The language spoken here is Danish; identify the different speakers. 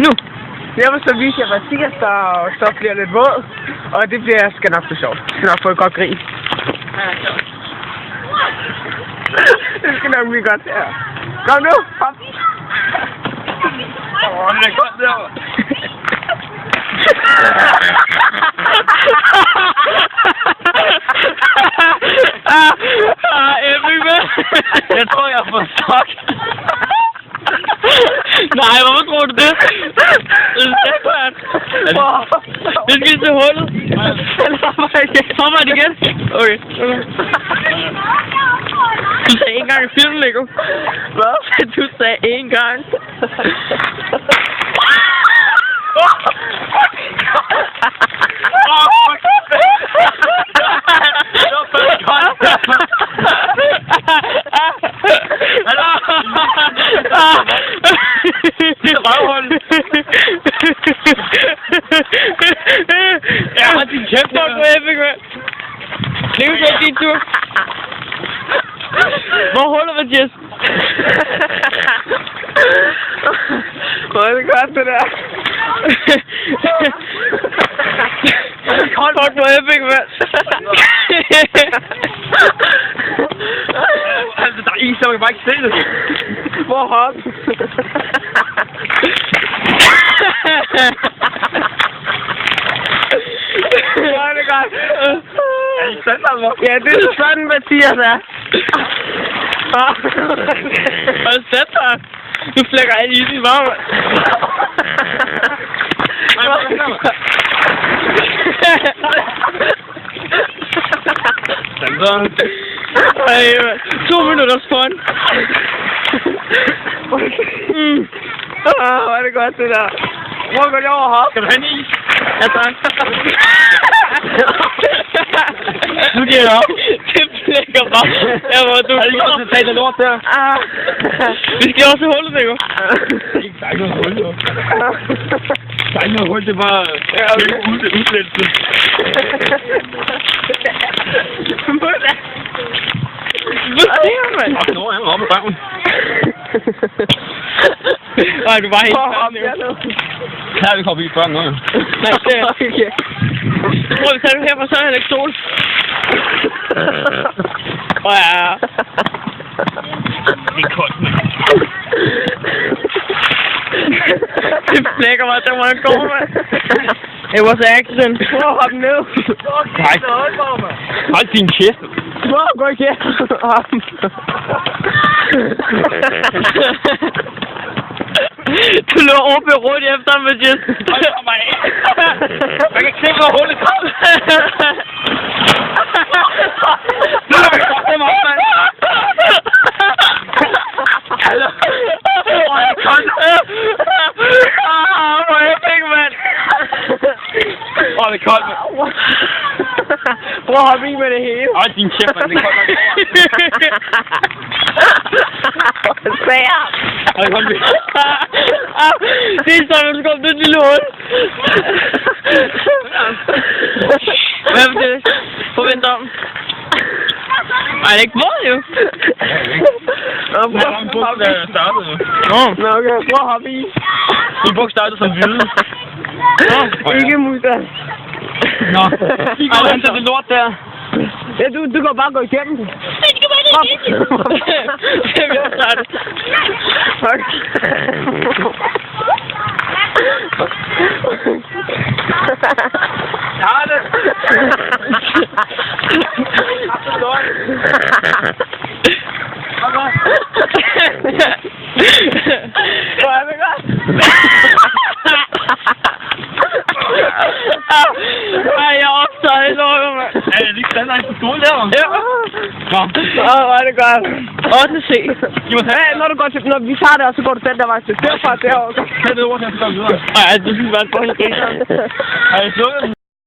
Speaker 1: Nu.
Speaker 2: Jeg vil så vise jer Mathias, der så bliver lidt våd. Og det bliver skal nok blive sjovt. Jeg skal nok få et godt grin. Det skal nok blive godt her. Kom nu, hop.
Speaker 3: Det er godt derovre.
Speaker 1: Epic, man.
Speaker 3: Jeg tror, jeg har fået stok.
Speaker 1: Nej, hvorfor tror du det? Det er stærkt. Det skal til hullet. Kommer det igen? Okay. Du sagde en gang i filmen, Lego. Hvad? Du sagde en gang.
Speaker 3: Røvhul. Jeg har din kæft.
Speaker 1: Fuck, hvor epic, mand. Lego, det er din tur. Hvor holder Mathias?
Speaker 2: Hvor er det godt, det der.
Speaker 1: Fuck, hvor epic, mand.
Speaker 3: Altså, der er is, så man kan bare ikke se det.
Speaker 2: Hvor hop? Hvor er det godt.
Speaker 3: Er det ikke sandt, altså?
Speaker 2: Ja, det er sådan, Mathias er.
Speaker 1: Har du sat dig? Du flækker alt i din varme. Ej, 2 minutters fun.
Speaker 2: Hvor er det godt, det der. Hvor går det over hop?
Speaker 3: Skal du have en is?
Speaker 1: Ja, tak.
Speaker 3: Nu giver jeg op.
Speaker 1: Det flækker bare. Jeg var du.
Speaker 3: Er det ikke også at tage det lort der?
Speaker 1: Vi skal også holde det, jo.
Speaker 3: Der er ikke noget hul, jo. Der er ikke noget hul, det er bare udslættelse.
Speaker 1: Hvad siger du, mand?
Speaker 3: Nå, han er oppe i røven.
Speaker 1: Nej, du var helt færdig.
Speaker 3: Her er vi kommet i før nu, jo.
Speaker 1: Nej, det er ikke. Prøv at tage du herfra, så er Alex Sol. Ja.
Speaker 3: Det er koldt, mand.
Speaker 1: Det flækker mig, der må jeg gå, mand. It was an accident.
Speaker 2: Prøv at hoppe ned.
Speaker 3: Nej. Hold din kæft.
Speaker 2: Prøv at gå igen.
Speaker 1: Du lå oppe rundt efter ham, Mathias.
Speaker 3: Hold mig af. Man kan ikke se, hvor hullet kom. Nu er vi godt dem op, mand. Hvor er det koldt.
Speaker 1: Hvor er det, mand.
Speaker 3: Hvor er det koldt, mand.
Speaker 2: Prøv at hoppe i med det hele.
Speaker 3: Hold din kæft, mand. Det er koldt nok.
Speaker 2: Svær.
Speaker 3: Hold det koldt.
Speaker 1: Det er sådan, at du kom til et lille hul. Hvad er det? Forvent om. Nej, det er ikke våd, jo.
Speaker 3: Det var en buk, der startede, jo.
Speaker 2: Nå, okay. Prøv at hoppe i.
Speaker 3: En buk startede som hvide.
Speaker 2: Ikke mutter.
Speaker 3: Nå. I går hen til det lort der.
Speaker 2: Ja, du kan bare gå igennem.
Speaker 1: Det skal bare det igennem. Det vil jeg starte.
Speaker 2: Fuck.
Speaker 3: Jeg har det.
Speaker 2: Hvor er det godt?
Speaker 1: Ej, jeg er optaget i lortet, mand.
Speaker 3: Er det ikke standard på skole der?
Speaker 1: Ja.
Speaker 3: Nå.
Speaker 2: Hvor er det godt.
Speaker 1: 8. C.
Speaker 2: Ja, når vi tager det, og så går du den der vej til. Derfra derovre.
Speaker 3: Tag det ord, så jeg skal gå videre.
Speaker 1: Ej, du synes bare, at det er en
Speaker 3: Har I slukket den?